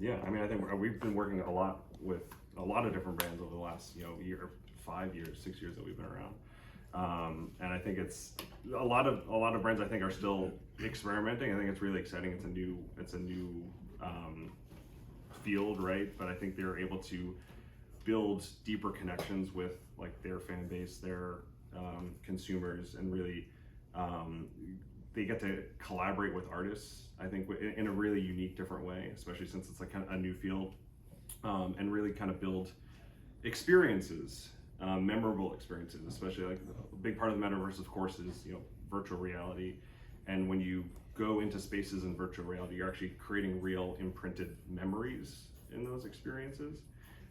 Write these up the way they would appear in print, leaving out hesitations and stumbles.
Yeah, I mean, I think we've been working a lot with a lot of different brands over the last, year, 5 years, 6 years that we've been around. And I think it's a lot of brands I think are still experimenting. I think it's really exciting. It's a new field, right? But I think they're able to build deeper connections with like their fan base, their consumers, and really they get to collaborate with artists. I think in a really unique, different way, especially since it's like kind of a new field, and really kind of build experiences, memorable experiences. Especially like a big part of the metaverse, of course, is virtual reality, and when you go into spaces in virtual reality, you're actually creating real imprinted memories in those experiences.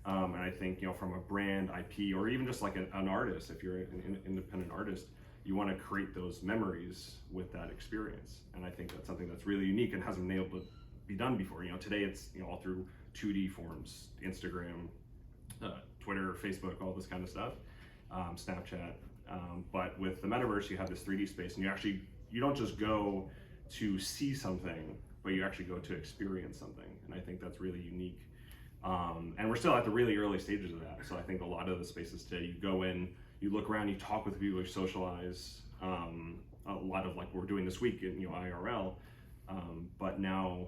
And I think, from a brand IP or even just like an artist, if you're an independent artist, you want to create those memories with that experience. And I think that's something that's really unique and hasn't been able to be done before. Today it's all through 2D forms, Instagram, Twitter, Facebook, all this kind of stuff, Snapchat. But with the metaverse, you have this 3D space, and you don't just go to see something, but you actually go to experience something. And I think that's really unique. And we're still at the really early stages of that. So I think a lot of the spaces today, you go in, you look around, you talk with people, you socialize. A lot of like we're doing this week in IRL, but now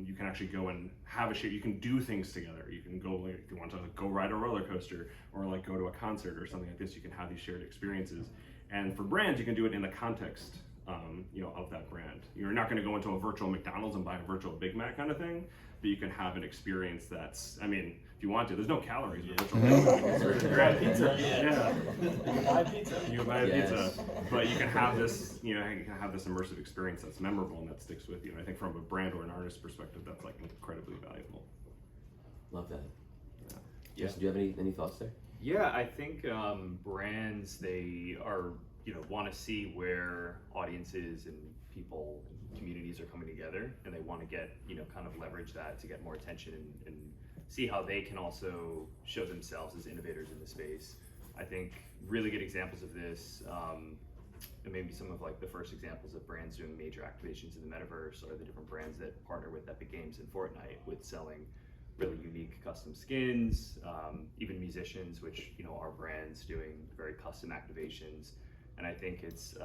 you can actually go and have a share. You can do things together. You can go, like, if you want to go ride a roller coaster or like go to a concert or something like this. You can have these shared experiences. And for brands, you can do it in the context of that brand. You're not going to go into a virtual McDonald's and buy a virtual Big Mac kind of thing, but you can have an experience that's, I mean, if you want to, there's no calories with virtual Big Mac. It's really great. Pizza. Yeah. You can buy pizza. You can buy a pizza, but you can have this, you can have this immersive experience that's memorable and that sticks with you. And I think from a brand or an artist perspective, that's like incredibly valuable. Love that. Yeah. Jason, do you have any thoughts there? Yeah, I think brands, they are, want to see where audiences and people and communities are coming together, and they want to get, kind of leverage that to get more attention and see how they can also show themselves as innovators in the space. I think really good examples of this, and maybe some of like the first examples of brands doing major activations in the metaverse are the different brands that partner with Epic Games and Fortnite with selling really unique custom skins, even musicians, which are brands doing very custom activations. And I think it's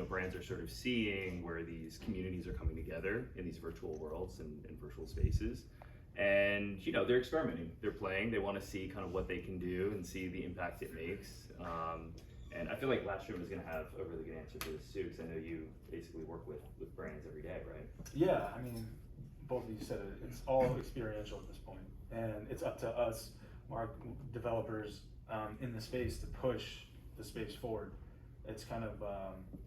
brands are sort of seeing where these communities are coming together in these virtual worlds and virtual spaces, and they're experimenting, they're playing, they want to see kind of what they can do and see the impact it makes. And I feel like Lastraum is going to have a really good answer for this too, because I know you basically work with brands every day, right? Yeah, I mean, both of you said it. It's all experiential at this point, and it's up to us, developers in the space, to push the space forward. It's kind of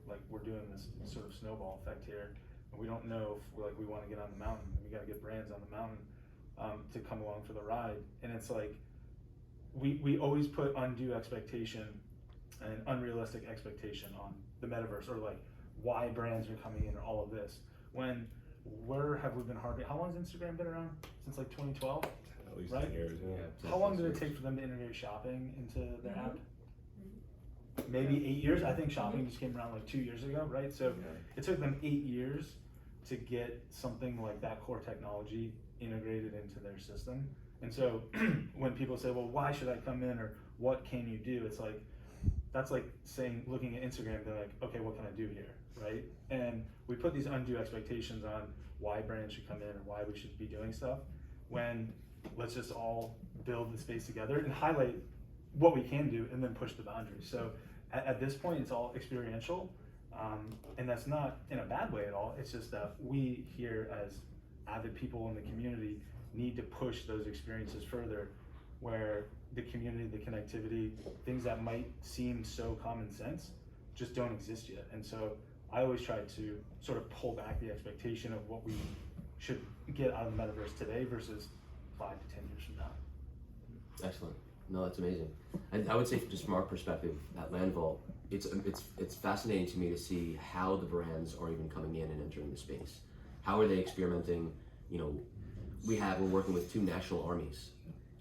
like we're doing this sort of snowball effect here. We don't know if we want to get on the mountain. We got to get brands on the mountain to come along for the ride. And it's like we always put undue expectation and unrealistic expectation on the metaverse, or like why brands are coming in, or all of this. When have we been hard? How long has Instagram been around? Since like 2012, At least right? 10 years, yeah. How long did it take for them to integrate shopping into their app? Maybe 8 years. I think shopping just came around like 2 years ago, right? So it took them 8 years to get something like that core technology integrated into their system. And so when people say, well, why should I come in, or what can you do? It's like, that's like saying, looking at Instagram, they're like, okay, what can I do here, right? And we put these undue expectations on why brands should come in or why we should be doing stuff, when let's just all build the space together and highlight what we can do and then push the boundaries. So at this point, it's all experiential, and that's not in a bad way at all. It's just that we here, as avid people in the community, need to push those experiences further, where the community, the connectivity, things that might seem so common sense just don't exist yet. And so I always try to sort of pull back the expectation of what we should get out of the metaverse today versus 5 to 10 years from now. Excellent. No, that's amazing. And I would say, just from our perspective at Landvault, it's fascinating to me to see how the brands are even coming in and entering the space. How are they experimenting? We're working with 2 national armies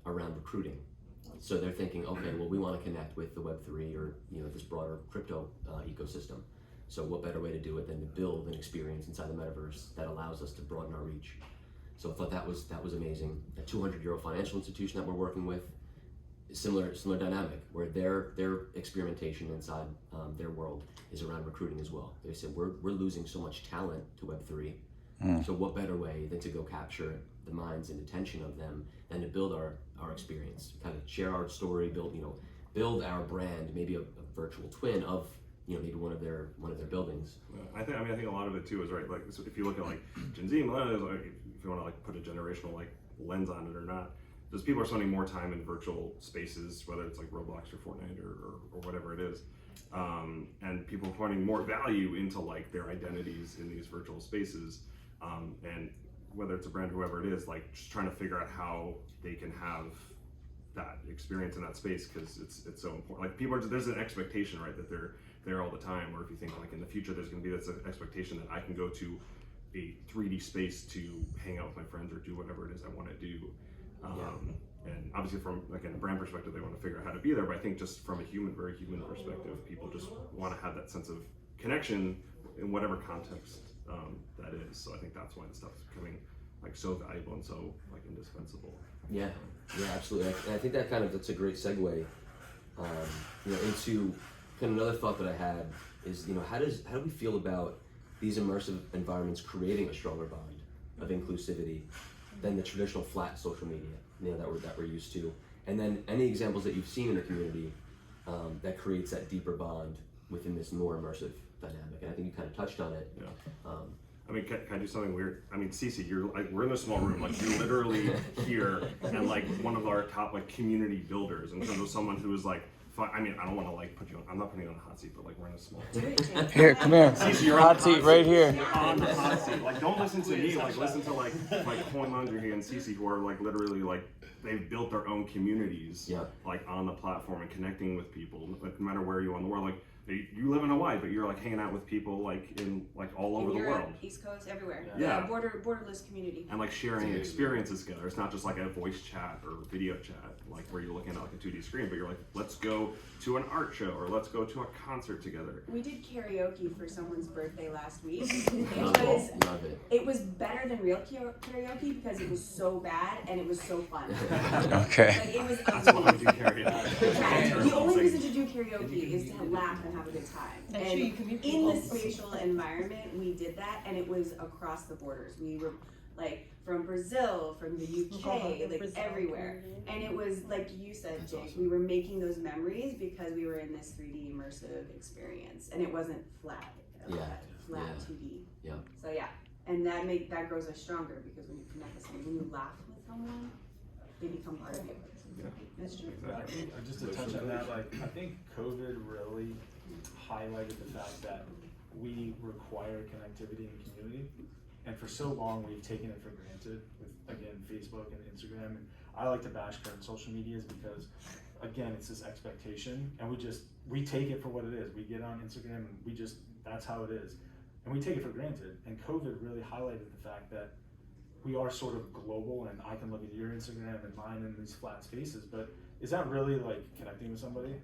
around recruiting. So they're thinking, okay, well, we want to connect with the Web3 or this broader crypto ecosystem. So what better way to do it than to build an experience inside the metaverse that allows us to broaden our reach? So I thought that was amazing. A 200-year-old financial institution that we're working with, similar dynamic, where their experimentation inside their world is around recruiting as well. They said we're losing so much talent to Web3. So what better way than to go capture the minds and attention of them than to build our experience, kind of share our story, build our brand, maybe a virtual twin of maybe one of their buildings. I think a lot of it too is right. Like, so if you look at like Gen Z, millennials, like, if you want to like put a generational like lens on it or not, because people are spending more time in virtual spaces, whether it's like Roblox or Fortnite or whatever it is, and people are finding more value into like their identities in these virtual spaces, and whether it's a brand, whoever it is, like just trying to figure out how they can have that experience in that space, because it's so important. Like people there's an expectation, right, that they're there all the time. Or if you think like in the future, there's going to be this expectation that I can go to a 3D space to hang out with my friends or do whatever it is I want to do. And obviously from like in a brand perspective, they want to figure out how to be there. But I think just from a very human perspective, people just want to have that sense of connection in whatever context that is. So I think that's why the stuff is becoming like so valuable and so like indispensable. Yeah, absolutely. And I think that's a great segue, into kind of another thought that I had is, how do we feel about these immersive environments creating a stronger bond of inclusivity than the traditional flat social media, that we're used to? And then any examples that you've seen in the community that creates that deeper bond within this more immersive dynamic? And I think you kind of touched on it. Yeah. I mean, can I do something weird? I mean, Cece, you're like, we're in a small room, like you're literally here, and like one of our top like community builders in terms of someone who is like, I mean, I don't want to like put you on, I'm not putting you on a hot seat, but like we're in a small room. Here, come here. Cece, you're Hot seat right here. You're on the hot seat. Like, don't listen to me, like listen to like Coin Laundry and Cece, who are like literally like, they've built their own communities, like on the platform and connecting with people, like no matter where you are in the world. Like, you live in Hawaii, but you're like hanging out with people like in like all over the world. East Coast, everywhere. Yeah. Borderless community. And like sharing experiences together. It's not just like a voice chat or video chat, like where you're looking at like a 2D screen, but you're like, let's go to an art show or let's go to a concert together. We did karaoke for someone's birthday last week. Love it. It was better than real karaoke because it was so bad and it was so fun. Okay. Like, it was That's why we do karaoke. The only reason to do karaoke is to laugh and have a good time. And in the spatial environment, we did that, and it was across the borders. We were like from Brazil, from the UK, like everywhere. And it was like you said, Jake, we were making those memories because we were in this 3D immersive experience, and it wasn't flat, flat 2D. Yeah. So yeah, and that grows us stronger because when you connect with someone, when you laugh with someone, they become part of you. Yeah. That's true. Just to touch on that, like I think COVID really highlighted the fact that we require connectivity and community, and for so long we've taken it for granted with, again, Facebook and Instagram. And I like to bash current social medias because, again, it's this expectation, and we take it for what it is. We get on Instagram and that's how it is, and we take it for granted. And COVID really highlighted the fact that we are sort of global, and I can look at your Instagram and mine in these flat spaces, but is that really like connecting with somebody,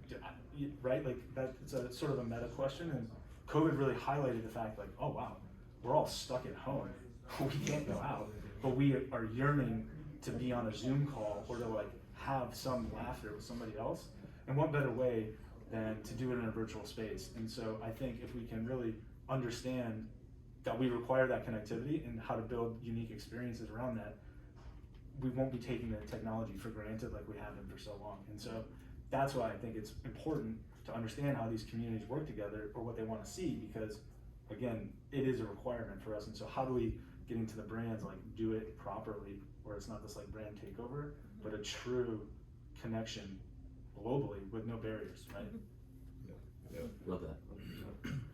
right? Like it's a sort of a meta question, and COVID really highlighted the fact like, oh wow, we're all stuck at home. We can't go out, but we are yearning to be on a Zoom call or to like have some laughter with somebody else. And what better way than to do it in a virtual space? And so I think if we can really understand that we require that connectivity and how to build unique experiences around that, we won't be taking the technology for granted like we have been for so long. And so that's why I think it's important to understand how these communities work together or what they want to see, because again, it is a requirement for us. And so how do we get into the brands, like do it properly, where it's not this like brand takeover, but a true connection globally with no barriers, right? Love that.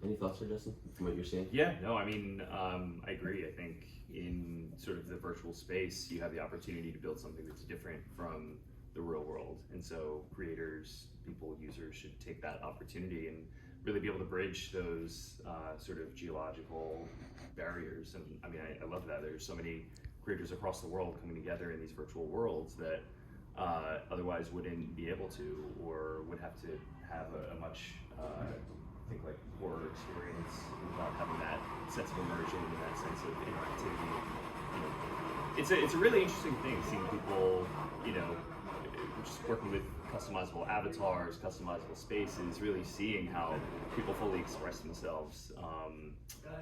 Any thoughts there, Justin, from what you're seeing? Yeah, no, I mean, I agree. I think in sort of the virtual space, you have the opportunity to build something that's different from the real world. And so creators, people, users should take that opportunity and really be able to bridge those sort of geological barriers. And I mean, I love that. There's so many creators across the world coming together in these virtual worlds that otherwise wouldn't be able to, or would have to have a much, I think, like horror experience without having that sense of immersion and that sense of interactivity, it's a really interesting thing seeing people, you know, just working with customizable avatars, customizable spaces, really seeing how people fully express themselves.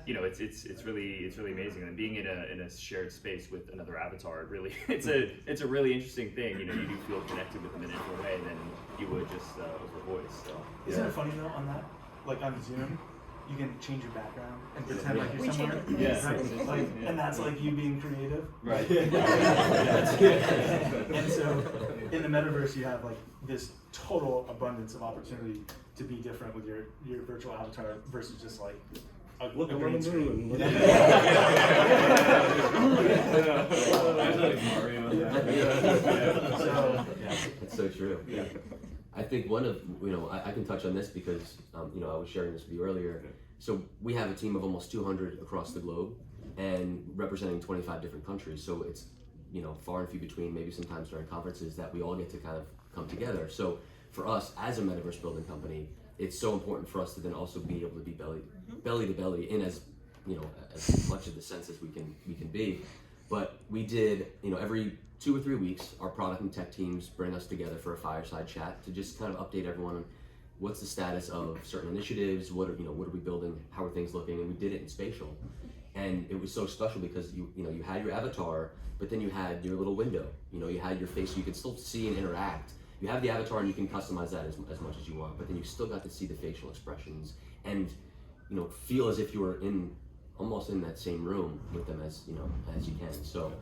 You know, it's really amazing, and being in a shared space with another avatar, really, it's a really interesting thing. You know, you do feel connected with them in a different way than you would just over voice. So Isn't it funny though on that, like on Zoom, you can change your background and pretend like We you're somewhere, change it. Yeah. right? Like, and that's like you being creative. right. And so in the metaverse, you have like this total abundance of opportunity to be different with your virtual avatar versus just like a green screen. So, That's so true. yeah. I think one of, you know, I can touch on this because, you know, I was sharing this with you earlier. So we have a team of almost 200 across the globe and representing 25 different countries. So it's, you know, far and few between, maybe sometimes during conferences, that we all get to kind of come together. So for us as a metaverse building company, it's so important for us to then also be able to be belly to belly in as, you know, as much of the sense as we can be. But we did, you know, every 2 or 3 weeks, our product and tech teams bring us together for a fireside chat to just kind of update everyone on what's the status of certain initiatives, what are we building, how are things looking, and we did it in spatial. And it was so special because you had your avatar, but then you had your little window, you know, you had your face, so you could still see and interact. You have the avatar and you can customize that as much as you want, but then you still got to see the facial expressions and, you know, feel as if you were almost in that same room with them as you can. So,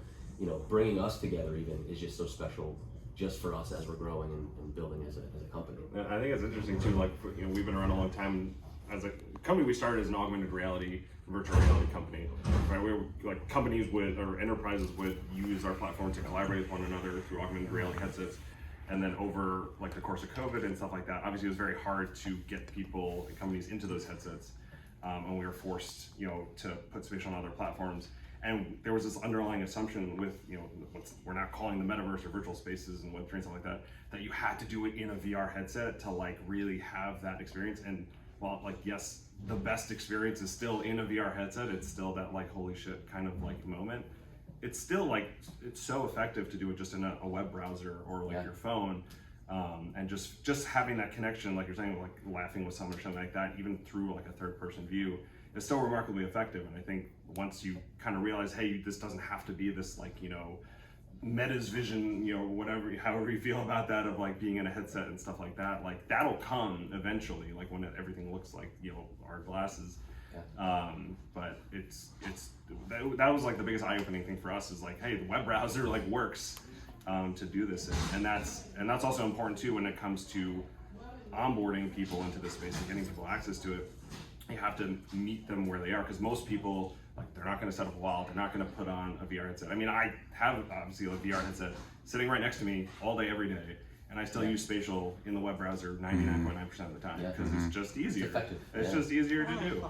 you know, bringing us together even is just so special, just for us as we're growing and building as a company. I think it's interesting too. Like, you know, we've been around a long time. As a company, we started as an augmented reality, virtual reality company. Right? We were like companies or enterprises would use our platform to collaborate with one another through augmented reality headsets. And then over like the course of COVID and stuff like that, obviously it was very hard to get people and companies into those headsets, and we were forced, you know, to put spatial on other platforms. And there was this underlying assumption with, you know, we're not calling the metaverse or virtual spaces and Web3 and stuff like that, that you had to do it in a VR headset to like really have that experience. And while like, yes, the best experience is still in a VR headset, it's still that like, holy shit kind of like moment. It's still like, it's so effective to do it just in a web browser or like your phone. And just having that connection, like you're saying, like laughing with someone or something like that, even through like a third person view, is still remarkably effective. And I think once you kind of realize, hey, this doesn't have to be this like, you know, Meta's vision, you know, whatever, however you feel about that, of like being in a headset and stuff like that, like that'll come eventually, like when everything looks like, you know, our glasses. But that was like the biggest eye-opening thing for us, is like, hey, the web browser like works to do this, and that's also important too when it comes to onboarding people into this space and getting people access to it. You have to meet them where they are, because most people, like, they're not going to set up a wallet, they're not going to put on a VR headset. I mean, I have obviously a VR headset sitting right next to me all day, every day, and I still use spatial in the web browser 99.9% of the time, because it's just easier. It's just easier to do.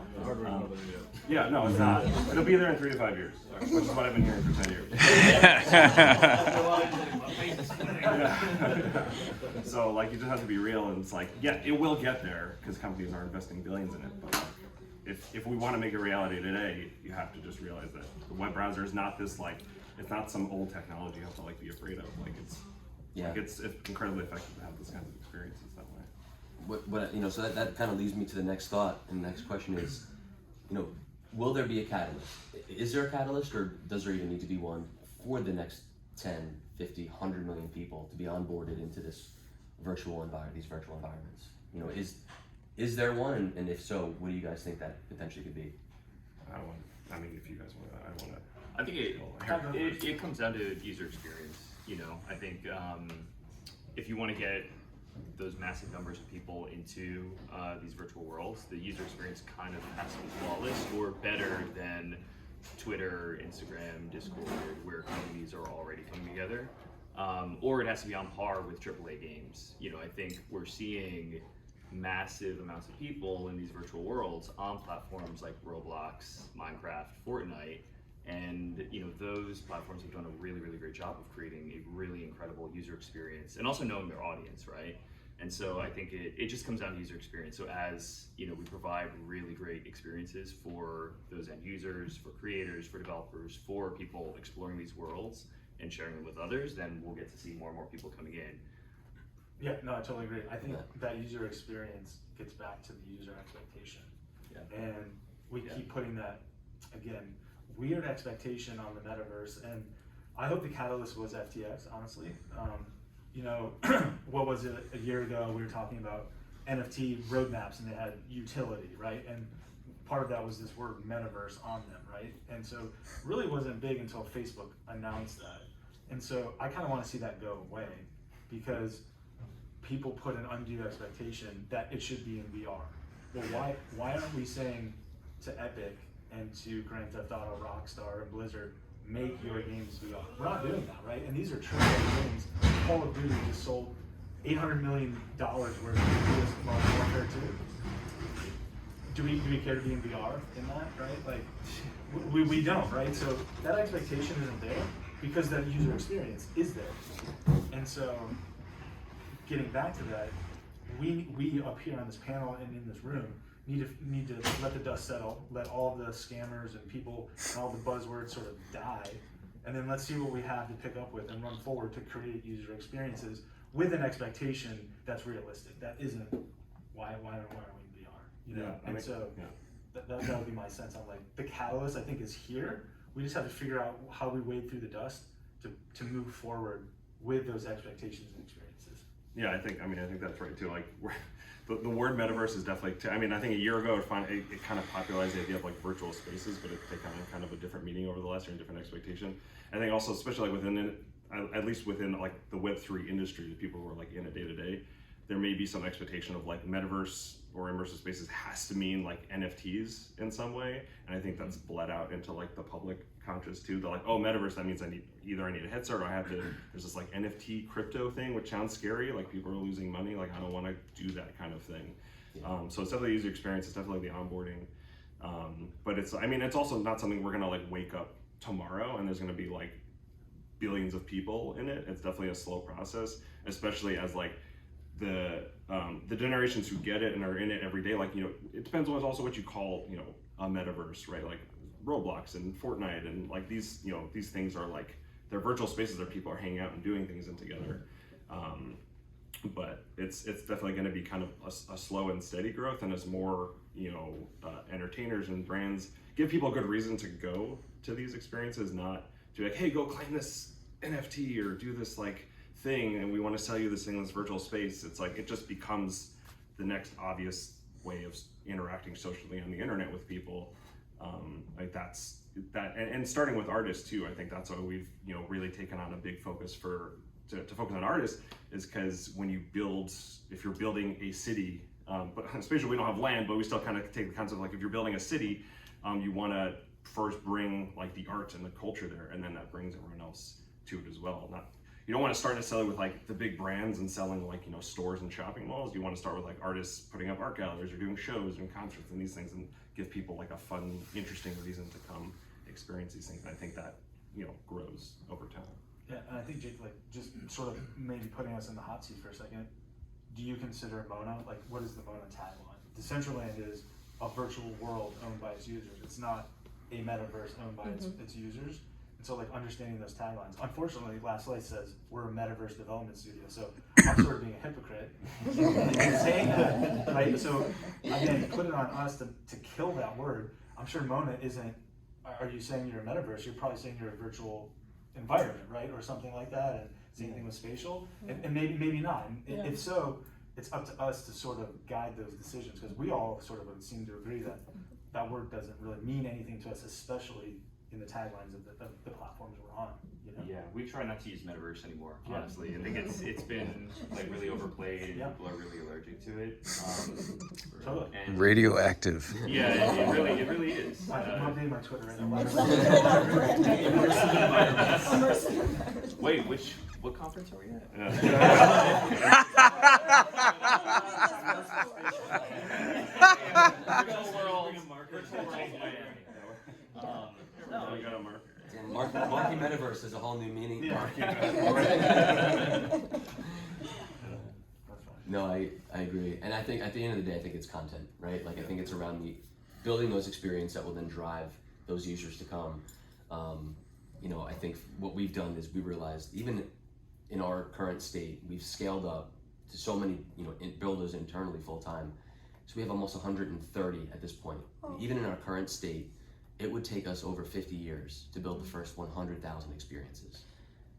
Yeah, no, it's not. It'll be there in 3 to 5 years, which is what I've been hearing for 10 years. So, like, you just have to be real, and it's like, yeah, it will get there, because companies are investing billions in it, but if we want to make a reality today, you have to just realize that the web browser is not this, like, it's not some old technology you have to like be afraid of. Like, it's incredibly effective to have this kind of experiences that way. What you know, so that kind of leads me to the next thought, and the next question is, you know, will there be a catalyst? Is there a catalyst, or does there even need to be one for the next 10, 50, 100 million people to be onboarded into this virtual environment, these virtual environments? You know, is there one, and if so, what do you guys think that potentially could be? I mean, if you guys want to, I want to. I think it comes down to user experience. You know, I think if you want to get those massive numbers of people into these virtual worlds, the user experience kind of has to be flawless or better than Twitter, Instagram, Discord, where communities are already coming together. Or it has to be on par with AAA games. You know, I think we're seeing massive amounts of people in these virtual worlds on platforms like Roblox, Minecraft, Fortnite, and you know, those platforms have done a really, really great job of creating a really incredible user experience and also knowing their audience, right? And so I think it just comes down to user experience. So as we provide really great experiences for those end users, for creators, for developers, for people exploring these worlds and sharing them with others, then we'll get to see more and more people coming in. Yeah, no, I totally agree. I think that user experience gets back to the user expectation. Yeah. And we keep putting that, again, weird expectation on the metaverse. And I hope the catalyst was FTX, honestly. What was it, a year ago, we were talking about NFT roadmaps and they had utility, right? And part of that was this word metaverse on them, right? And so really wasn't big until Facebook announced that. And so I kind of want to see that go away because people put an undue expectation that it should be in VR. Well, why aren't we saying to Epic and to Grand Theft Auto, Rockstar, and Blizzard, make your games VR? We're not doing that, right? And these are AAA games. Call of Duty just sold $800 million worth of Modern Warfare 2. Do we care to be in VR in that, right? Like, we don't, right? So that expectation isn't there because that user experience is there. And so, getting back to that, we up here on this panel and in this room need to let the dust settle, let all the scammers and people and all the buzzwords sort of die, and then let's see what we have to pick up with and run forward to create user experiences with an expectation that's realistic. That isn't why are we in VR? That would be my sense on like the catalyst. I think is here. We just have to figure out how we wade through the dust to move forward with those expectations and experiences. Yeah, I think that's right too. Like the word metaverse is definitely. I think a year ago it kind of popularized the idea of like virtual spaces, but it taken on kind of a different meaning over the last year and different expectation. I think also, especially like at least within like the Web3 industry, the people who are like in it day to day, there may be some expectation of like metaverse or immersive spaces has to mean like NFTs in some way, and I think that's bled out into like the public conscious too. They're like, oh, metaverse, that means I need a headset or I have to. There's this like NFT crypto thing, which sounds scary. Like people are losing money. Like I don't want to do that kind of thing. So it's definitely user experience. It's definitely the onboarding, but it's also not something we're gonna like wake up tomorrow and there's gonna be like billions of people in it. It's definitely a slow process, especially as like the generations who get it and are in it every day, like, it depends on also what you call, a metaverse, right? Like Roblox and Fortnite and like these things are like, they're virtual spaces where people are hanging out and doing things and together. But it's definitely going to be kind of a slow and steady growth, and as more, entertainers and brands give people a good reason to go to these experiences, not to be like, hey, go claim this NFT or do this like thing and we want to sell you this thing in this virtual space. It's like it just becomes the next obvious way of interacting socially on the internet with people. Like that's that, and starting with artists too. I think that's why we've really taken on a big focus to focus on artists, is because when you build, if you're building a city, but especially we don't have land, but we still kind of take the concept of like if you're building a city, you want to first bring like the art and the culture there, and then that brings everyone else to it as well. You don't want to start necessarily with like the big brands and selling like stores and shopping malls. You want to start with like artists putting up art galleries or doing shows and concerts and these things, and give people like a fun, interesting reason to come experience these things. And I think that grows over time. Yeah, and I think Jake, like just sort of maybe putting us in the hot seat for a second. Do you consider Mona, like what is the Mona tagline? Decentraland is a virtual world owned by its users. It's not a metaverse owned by its users. And so like understanding those taglines. Unfortunately, Last Light says we're a metaverse development studio, so I'm sort of being a hypocrite in saying that, right? So again, put it on us to kill that word. I'm sure Mona isn't, are you saying you're a metaverse? You're probably saying you're a virtual environment, right? Or something like that, and same thing with spatial, and maybe not. And if so, it's up to us to sort of guide those decisions, because we all sort of seem to agree that that word doesn't really mean anything to us, especially in the taglines of the platforms we're on. Yeah, we try not to use metaverse anymore, honestly. I think it's been like really overplayed and people are really allergic to it. Totally. And Radioactive. yeah, it really is. I'm updating my Twitter right now. Wait, what conference are we at? Virtual world. No, we got a marker. Marky Metaverse is a whole new meaning. Yeah. Marky. That's fine. No, I agree. And I think at the end of the day, I think it's content, right? Like I think it's around the building those experiences that will then drive those users to come. You know, I think what we've done is we realized even in our current state, we've scaled up to so many, you know, builders internally full time. So we have almost 130 at this point. Even in our current state, it would take us over 50 years to build the first 100,000 experiences.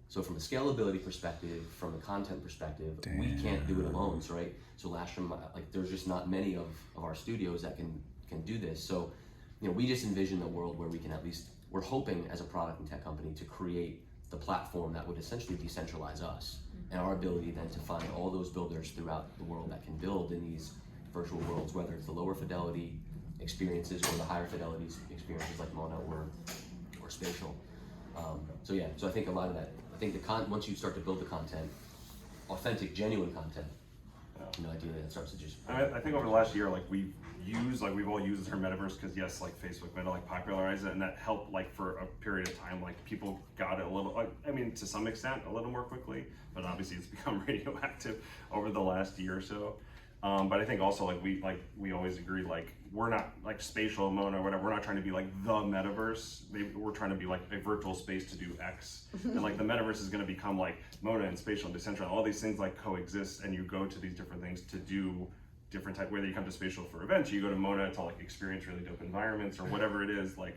So from a scalability perspective, from a content perspective, we can't do it alone, so, right? So Lastraum, like there's just not many of our studios that can do this. So, you know, we just envision a world where we can at least, we're hoping as a product and tech company to create the platform that would essentially decentralize us and our ability then to find all those builders throughout the world that can build in these virtual worlds, whether it's the lower fidelity experiences or the higher fidelity experiences like Mona or Spatial. So yeah, so I think a lot of that, I think once you start to build the content, authentic, genuine content, you know, ideally that starts to just. I think over the last year, like we've all used the term metaverse because yes, like Facebook Meta like popularized it, and that helped like for a period of time, like people got it a little, like, I mean, to some extent, a little more quickly, but obviously it's become radioactive over the last year or so. But I think also like we always agree, like we're not like Spatial, Mona, or whatever. We're not trying to be like the metaverse. We're trying to be like a virtual space to do X, and like the metaverse is going to become like Mona and Spatial and decentralized. All these things like coexist, and you go to these different things to do different type. Whether you come to Spatial for events, you go to Mona to like experience really dope environments or whatever it is. Like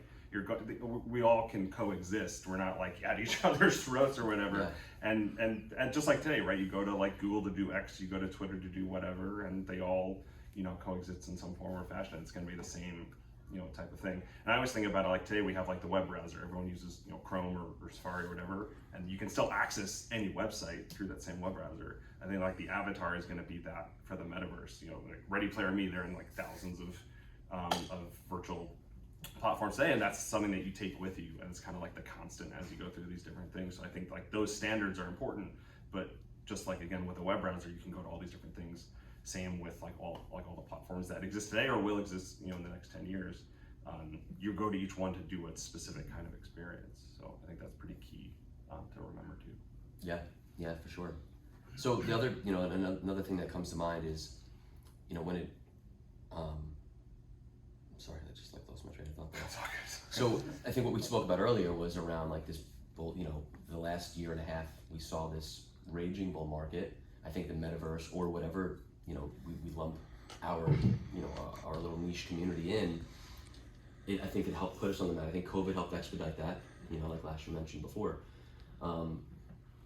we all can coexist. We're not like at each other's throats or whatever. Yeah. And just like today, right? You go to like Google to do X, you go to Twitter to do whatever, and they all, you know, coexist in some form or fashion. It's going to be the same, you know, type of thing. And I always think about it like today we have like the web browser. Everyone uses, you know, Chrome or Safari or whatever, and you can still access any website through that same web browser. I think like the avatar is going to be that for the metaverse. You know, like Ready Player Me, they're in like thousands of virtual platforms today, and that's something that you take with you, and it's kind of like the constant as you go through these different things. So I think like those standards are important, but just like again with a web browser, you can go to all these different things. Same with like all the platforms that exist today or will exist, you know, in the next 10 years. You go to each one to do its specific kind of experience. So I think that's pretty key to remember too. Yeah, for sure. So the other, you know, another thing that comes to mind is, you know, when it, sorry, I just like lost my train of thought there. So I think what we spoke about earlier was around like this bull, you know, the last year and a half, we saw this raging bull market. I think the metaverse or whatever, you know, we lump our, you know, our little niche community in, I think it helped put us on the map. I think COVID helped expedite that, you know, like Lastraum mentioned before.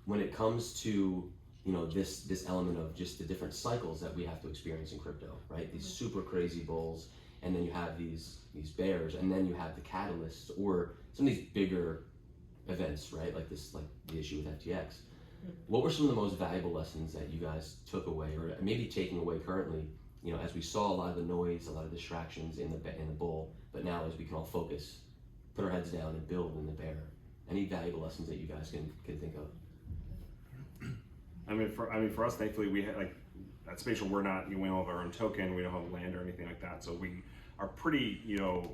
When it comes to, you know, this element of just the different cycles that we have to experience in crypto, right? These super crazy bulls, and then you have these bears, and then you have the catalysts or some of these bigger events, right? Like the issue with FTX. What were some of the most valuable lessons that you guys took away, or maybe taking away currently? You know, as we saw a lot of the noise, a lot of distractions in the bull, but now as we can all focus, put our heads down and build in the bear. Any valuable lessons that you guys can think of? I mean, for us, thankfully, we had like at Spatial, we don't have our own token, we don't have land or anything like that, so we are pretty, you know,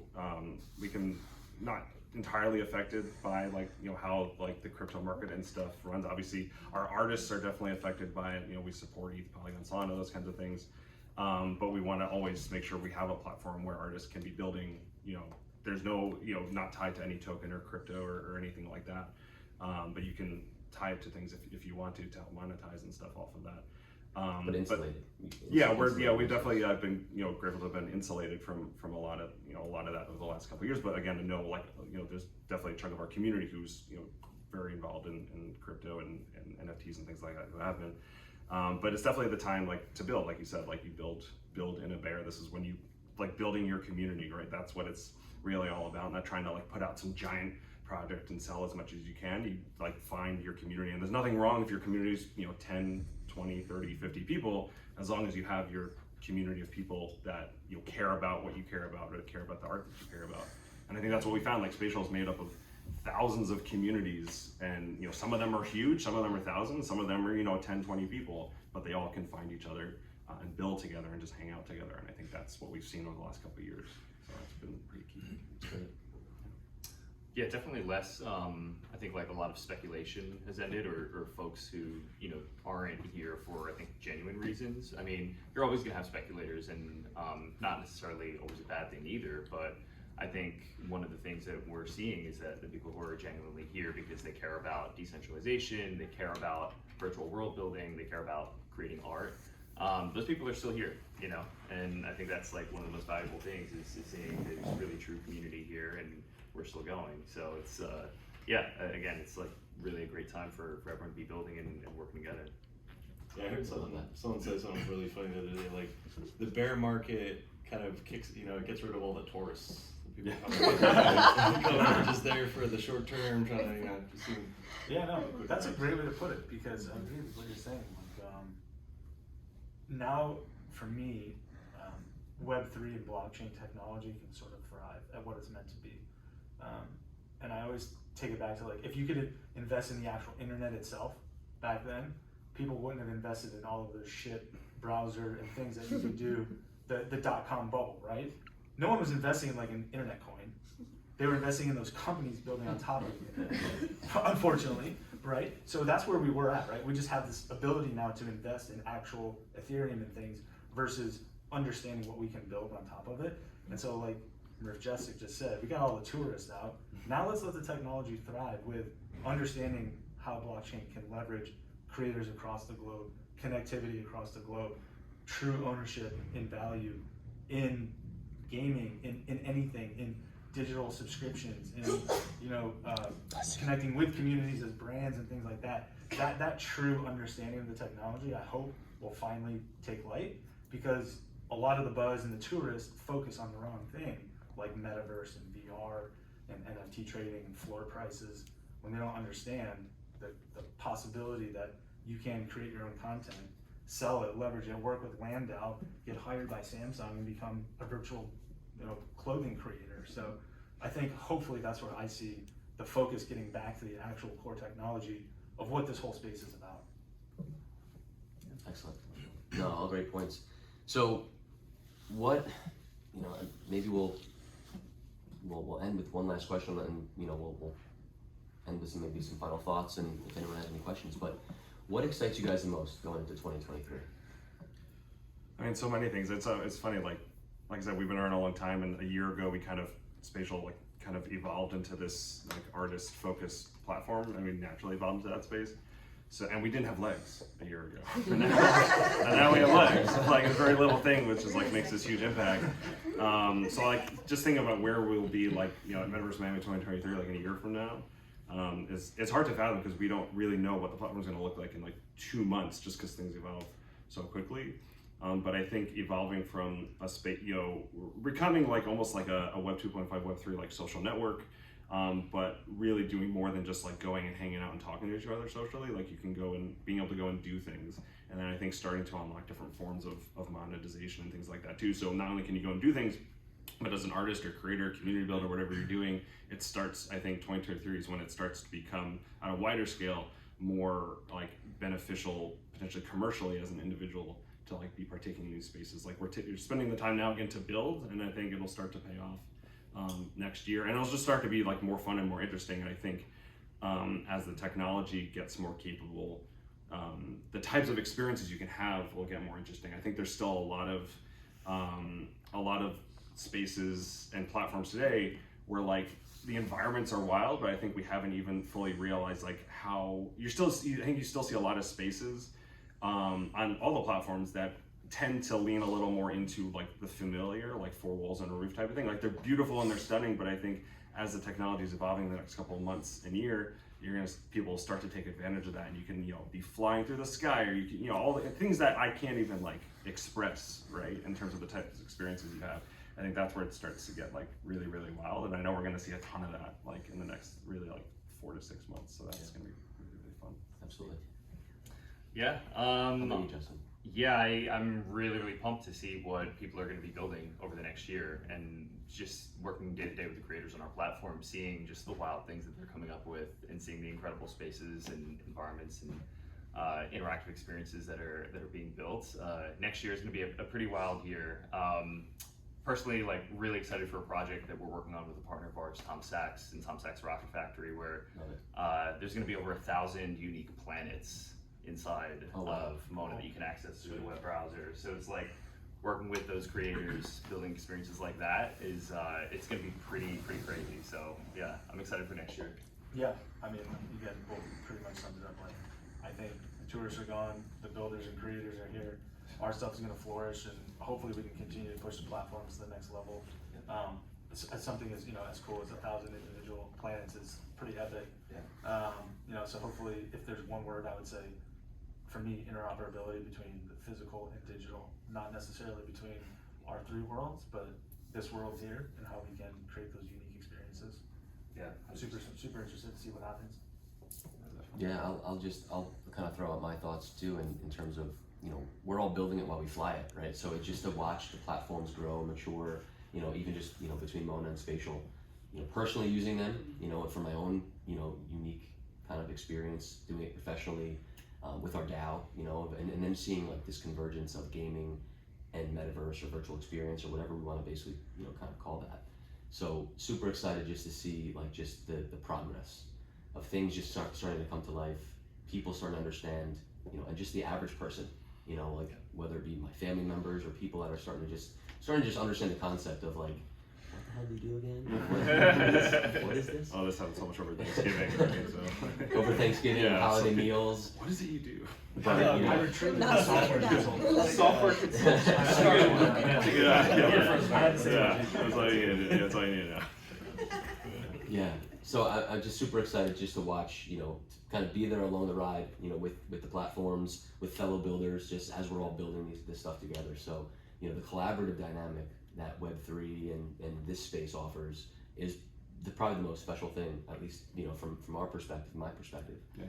we can not entirely affected by like, you know, how like the crypto market and stuff runs. Obviously, our artists are definitely affected by it. You know, we support ETH, Polygon, Solana, those kinds of things. But we want to always make sure we have a platform where artists can be building. You know, there's no, you know, not tied to any token or crypto or anything like that. But you can tie it to things if you want to help monetize and stuff off of that. But insulated. We've definitely been, you know, grateful to have been insulated from a lot of that over the last couple of years. But again, to know like, you know, there's definitely a chunk of our community who's, you know, very involved in crypto and NFTs and things like that who have been. But it's definitely the time like to build, like you said, like you build in a bear. This is when you like building your community, right? That's what it's really all about. Not trying to like put out some giant project and sell as much as you can. You like find your community, and there's nothing wrong if your community is, you know, 10, 20, 30, 50 people, as long as you have your community of people that, you know, care about what you care about or care about the art that you care about. And I think that's what we found. Like Spatial is made up of thousands of communities, and, you know, some of them are huge, some of them are thousands, some of them are, you know, 10, 20 people, but they all can find each other and build together and just hang out together. And I think that's what we've seen over the last couple of years. So it's been pretty key. Yeah, definitely less. I think like a lot of speculation has ended, or folks who aren't here for I think genuine reasons. I mean, you're always gonna have speculators, and not necessarily always a bad thing either. But I think one of the things that we're seeing is that the people who are genuinely here because they care about decentralization, they care about virtual world building, they care about creating art. Those people are still here, and I think that's like one of the most valuable things is seeing there's really true community here, and we're still going. So it's again, it's like really a great time for everyone to be building and working together. Yeah, I heard someone say something really funny the other day, like the bear market kind of kicks, it gets rid of all the tourists. The people come just there for the short term, trying to, just see. Yeah, no, that's a great way to put it, because I agree with what you're saying. Like, now, for me, Web3 and blockchain technology can sort of thrive at what it's meant to be. And I always take it back to, like, if you could invest in the actual internet itself back then, people wouldn't have invested in all of those shit browser and things that you could do, the dot-com bubble, right? No one was investing in like an internet coin. They were investing in those companies building on top of the internet, unfortunately, right? So that's where we were at, right? We just have this ability now to invest in actual Ethereum and things versus understanding what we can build on top of it. And so, like Jessica just said, we got all the tourists out. Now let's let the technology thrive with understanding how blockchain can leverage creators across the globe, connectivity across the globe, true ownership and value in gaming, in anything, in digital subscriptions, in connecting with communities as brands and things like that. That true understanding of the technology, I hope, will finally take light, because a lot of the buzz and the tourists focus on the wrong thing, like Metaverse and VR and NFT trading and floor prices, when they don't understand the possibility that you can create your own content, sell it, leverage it, work with Landau, get hired by Samsung and become a virtual clothing creator. So I think hopefully that's where I see the focus getting back to the actual core technology of what this whole space is about. Excellent. No, all great points. So what, maybe we'll end with one last question, and we'll end with some final thoughts, and if anyone has any questions. But what excites you guys the most going into 2023? I mean, so many things. It's funny, like I said, we've been around a long time, and a year ago we spatial kind of evolved into this like artist focused platform, and we naturally evolved into that space. So, and we didn't have legs a year ago, and now we have legs. Like a very little thing, which is like makes this huge impact. So like just thinking about where we'll be, like at Metaverse Miami 2023, like in a year from now. It's hard to fathom because we don't really know what the platform is going to look like in like 2 months, just because things evolve so quickly. But I think evolving from a space, becoming like almost like a Web 2.5, Web 3 like social network, but really doing more than just like going and hanging out and talking to each other socially. Like you can go and being able to go and do things, and then I think starting to unlock different forms of monetization and things like that too. So not only can you go and do things, but as an artist or creator, community builder, whatever you're doing, it starts, I think 2023 is when it starts to become, on a wider scale, more like beneficial, potentially commercially as an individual to like be partaking in these spaces. Like you're spending the time now again to build, and I think it'll start to pay off next year. And it'll just start to be like more fun and more interesting. And I think as the technology gets more capable, the types of experiences you can have will get more interesting. I think there's still a lot of spaces and platforms today where like the environments are wild, but I think we haven't even fully realized like how I think you still see a lot of spaces on all the platforms that tend to lean a little more into like the familiar, like four walls and a roof type of thing. Like they're beautiful and they're stunning, but I think as the technology is evolving in the next couple of months and year, people start to take advantage of that, and you can be flying through the sky, or you can all the things that I can't even like express, right, in terms of the types of experiences you have. I think that's where it starts to get like really, really wild, and I know we're going to see a ton of that like in the next really like 4 to 6 months. So that's going to be really, really fun. Absolutely. Yeah. How about you, Justin? Yeah, I'm really, really pumped to see what people are going to be building over the next year, and just working day to day with the creators on our platform, seeing just the wild things that they're coming up with, and seeing the incredible spaces and environments and interactive experiences that are being built. Next year is going to be a pretty wild year. personally like really excited for a project that we're working on with a partner of ours, Tom Sachs and Tom Sachs Rocket Factory, where there's going to be over 1,000 unique planets inside of Mona that you can access through the web browser. So it's like working with those creators, building experiences like that is it's going to be pretty crazy. So yeah, I'm excited for next year. Yeah, I mean, you guys both pretty much summed it up. Like, I think the tourists are gone, the builders and creators are here. Our stuff is going to flourish, and hopefully we can continue to push the platforms to the next level. As something as as cool as 1,000 individual planets is pretty epic. So hopefully, if there's one word I would say, for me, interoperability between the physical and digital, not necessarily between our three worlds, but this world here and how we can create those unique experiences. Yeah, I'm super interested to see what happens. Yeah, I'll kind of throw out my thoughts too in terms of, we're all building it while we fly it, right? So it's just to watch the platforms grow, mature, even just, between Mona and Spatial, personally using them, for my own, unique kind of experience, doing it professionally, with our DAO, and then seeing like this convergence of gaming and metaverse or virtual experience or whatever we want to basically, kind of call that. So super excited just to see like just the progress of things just starting to come to life, people starting to understand, and just the average person, like whether it be my family members or people that are starting to just understand the concept of like, what the hell do you do again? What is this? Oh, this happens so much over Thanksgiving, right? So. Over Thanksgiving, holiday meals. What is it you do? But, I retreated to software consultant. Software consultant. That's a good idea. That's all you need. That's all you need to know. Yeah. So I'm just super excited just to watch, kind of be there along the ride, with the platforms, with fellow builders, just as we're all building this stuff together. So, the collaborative dynamic that Web3 and this space offers is probably the most special thing, at least, from our perspective, my perspective. Yeah.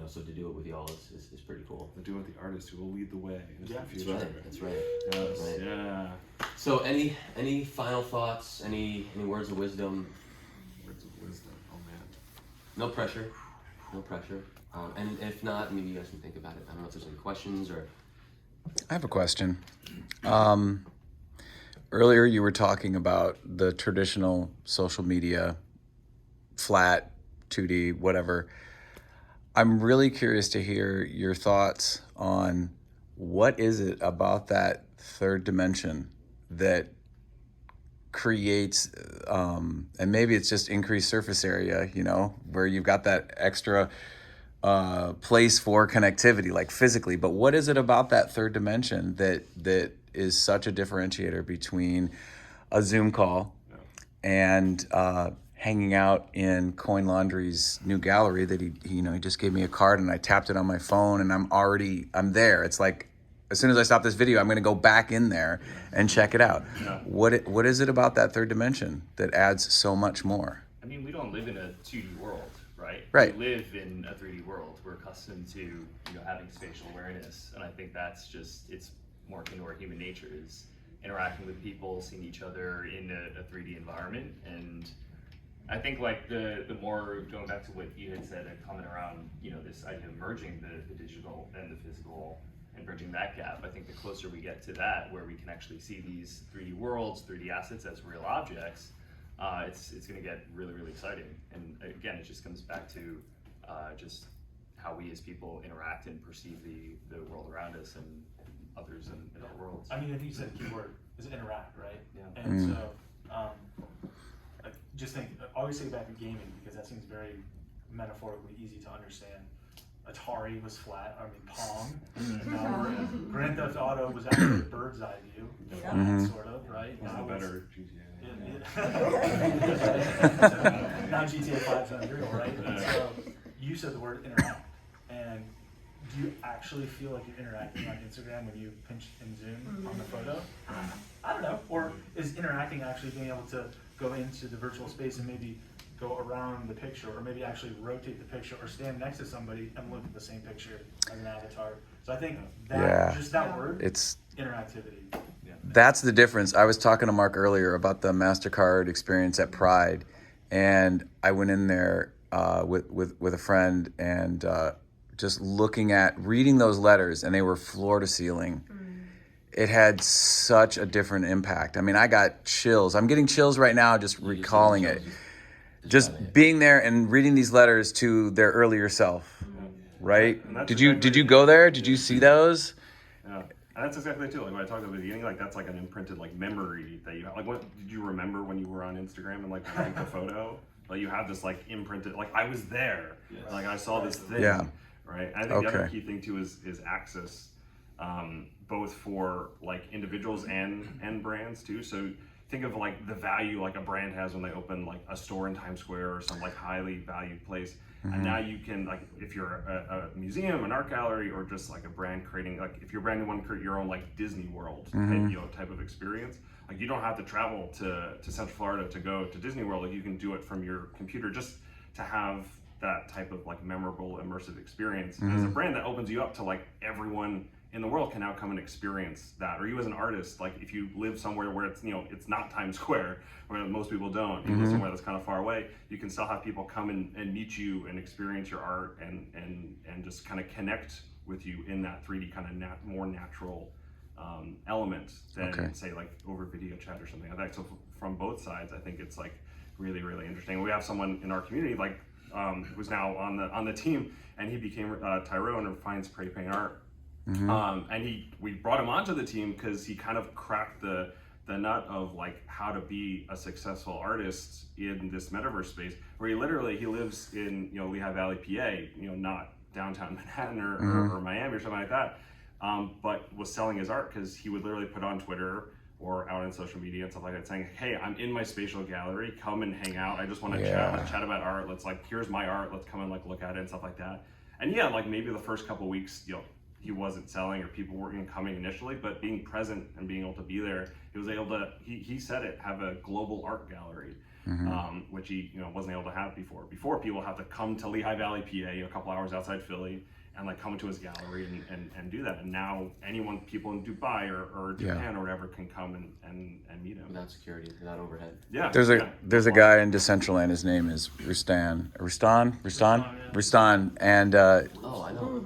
So to do it with y'all is pretty cool. To do it with the artist who will lead the way into the future. That's right. Yes. Right. Yeah. So any final thoughts? Any words of wisdom? Words of wisdom. Oh man. No pressure. And if not, maybe you guys can think about it. I don't know if there's any questions or. I have a question. Earlier you were talking about the traditional social media, flat, 2D, whatever. I'm really curious to hear your thoughts on what is it about that third dimension that creates, and maybe it's just increased surface area, where you've got that extra place for connectivity, like physically. But what is it about that third dimension that is such a differentiator between a Zoom call and hanging out in Coin Laundry's new gallery that he just gave me a card and I tapped it on my phone and I'm there. It's like, as soon as I stop this video, I'm going to go back in there and check it out. Yeah. What is it about that third dimension that adds so much more? I mean, we don't live in a 2D world, right? Right. We live in a 3D world. We're accustomed to, having spatial awareness, and I think that's just, it's more akin to our human nature is interacting with people, seeing each other in a 3D environment. And I think like the more, going back to what you had said, a comment around, this idea of merging the digital and the physical and bridging that gap, I think the closer we get to that, where we can actually see these 3D worlds, 3D assets as real objects, it's going to get really, really exciting. And again, it just comes back to just how we as people interact and perceive the world around us and others in our worlds. I mean, I think you said the key word is interact, right? Yeah. And so, I just think, I always say back to gaming because that seems very metaphorically easy to understand. Atari was flat, Pong. Grand Theft Auto was actually a bird's eye view, sort of, right? What's the better GTA? Now GTA 5 is unreal, right? And so you said the word interact, and do you actually feel like you're interacting on Instagram when you pinch and zoom on the photo? I don't know. Or is interacting actually being able to go into the virtual space and maybe go around the picture, or maybe actually rotate the picture, or stand next to somebody and look at the same picture as an avatar? So I think that just that word, it's interactivity. That's the difference. I was talking to Mark earlier about the MasterCard experience at Pride, and I went in there with a friend and just reading those letters, and they were floor to ceiling. it had such a different impact. I mean, I got chills. I'm getting chills right now just recalling it. Just being there and reading these letters to their earlier self, right? Did you go there? Did you see those? Yeah, and that's exactly too. Like when I talked at the beginning, like that's like an imprinted like memory that you have. Like, what did you remember when you were on Instagram and like took a photo? Like you have this like imprinted. Like I was there. Yes. Like I saw this thing. Yeah. Right. And I think the other key thing too is access, both for like individuals and brands too. So think of like the value like a brand has when they open like a store in Times Square or some like highly valued place. And now you can, like, if you're a museum, an art gallery, or just like a brand creating, like if you're a brand and want to create your own like Disney World type of experience, like you don't have to travel to Central Florida to go to Disney World. Like you can do it from your computer just to have that type of like memorable immersive experience. And as a brand, that opens you up to like everyone in the world can now come and experience that. Or you as an artist, like if you live somewhere where it's, it's not Times Square, where most people don't, you live somewhere that's kind of far away, you can still have people come and meet you and experience your art and just kind of connect with you in that 3D kind of more natural element than say like over video chat or something like that. So from both sides, I think it's like really, really interesting. We have someone in our community like who's now on the team, and he became Tyrone of Fine Spray Paint Art. And we brought him onto the team because he kind of cracked the nut of like how to be a successful artist in this metaverse space, where he lives in Lehigh Valley, PA, not downtown Manhattan or Miami or something like that, but was selling his art because he would literally put on Twitter or out on social media and stuff like that saying, hey, I'm in my spatial gallery, come and hang out, I just want to chat about art, let's like, here's my art, let's come and like look at it and stuff like that. And like maybe the first couple of weeks he wasn't selling or people weren't coming initially, but being present and being able to be there, he was able to, he said it, have a global art gallery, which he wasn't able to have before. Before, people have to come to Lehigh Valley, PA, a couple hours outside Philly, and like come to his gallery and do that. And now people in Dubai or Japan or whatever can come and meet him. Without security, without overhead. Yeah. There's a guy in Decentraland, his name is Rustan, and oh, I know.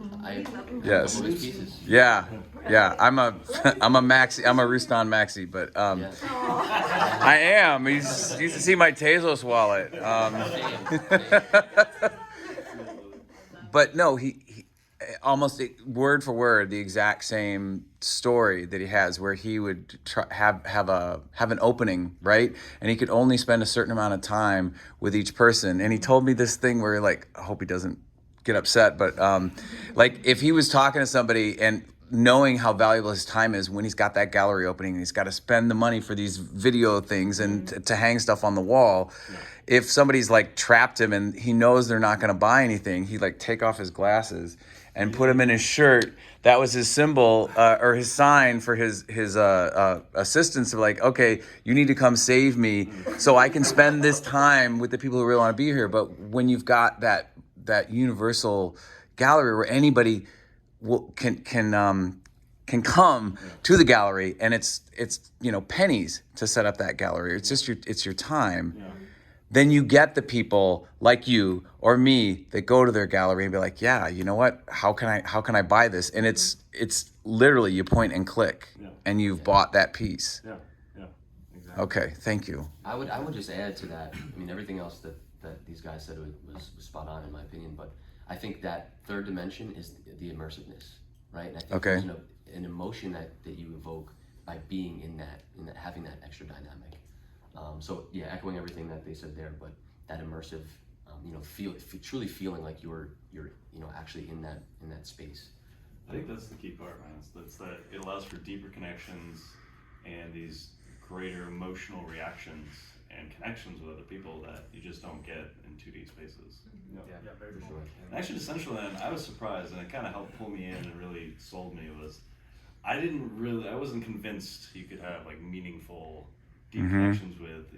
Yes. Pieces. Yeah. I'm a Rustan maxi, but I am. You should see my Tezos wallet. But no, he almost word for word the exact same story that he has, where he would have an opening, right, and he could only spend a certain amount of time with each person. And he told me this thing where like, I hope he doesn't get upset, but like if he was talking to somebody and knowing how valuable his time is when he's got that gallery opening and he's got to spend the money for these video things and to hang stuff on the wall. If somebody's like trapped him and he knows they're not going to buy anything, he'd like take off his glasses and put them in his shirt. That was his symbol or his sign for his assistants of like, okay, you need to come save me so I can spend this time with the people who really want to be here. But when you've got that universal gallery where anybody can come to the gallery, and it's pennies to set up that gallery. It's just your time. Yeah. Then you get the people like you or me that go to their gallery and be like, yeah, you know what? How can I buy this? And it's literally you point and click, and you've bought that piece. Yeah, exactly. Okay, thank you. I would just add to that. I mean, everything else that these guys said was spot on in my opinion, but I think that third dimension is the immersiveness, right? And I think there's an emotion that you evoke by being in that having that extra dynamic. So yeah, echoing everything that they said there, but that immersive, truly feeling like you're actually in that space. I think that's the key part, man. That's that it allows for deeper connections and these greater emotional reactions and connections with other people that you just don't get in 2D spaces. Yeah, very For cool. sure. And actually, Decentraland, I was surprised, and it kind of helped pull me in and really sold me. I wasn't convinced you could have like meaningful, deep connections with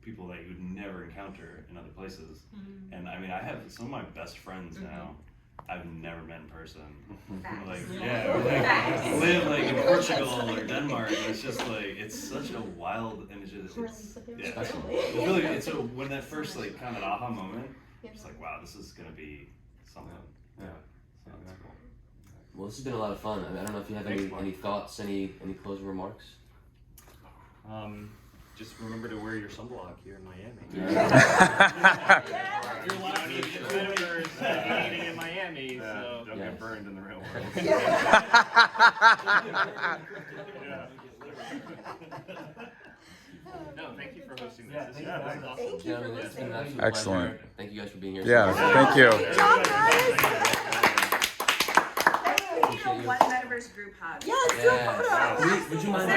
people that you would never encounter in other places. And I mean, I have some of my best friends now I've never met in person. Live like in Portugal or Denmark. And it's just like it's such a wild and it's really so when that first like kind of aha moment, it's like wow, this is gonna be something. Yeah. So that's cool. Well, this has been a lot of fun. I don't know if you have Thanks, any Mark. thoughts, any closing remarks. Just remember to wear your sunblock here in Miami. Yeah. You're allowed to eat Metaverse eating in Miami, so. Don't Yes. get burned in the real world. No, thank you for hosting this. Yeah, This thank is you guys. awesome. Thank you for Gentlemen, it's been an listening. absolute Excellent. pleasure. Thank you guys for being here. Yeah, thank you. Good job, guys. Appreciate you. What Metaverse group has? Yeah. Would you mind?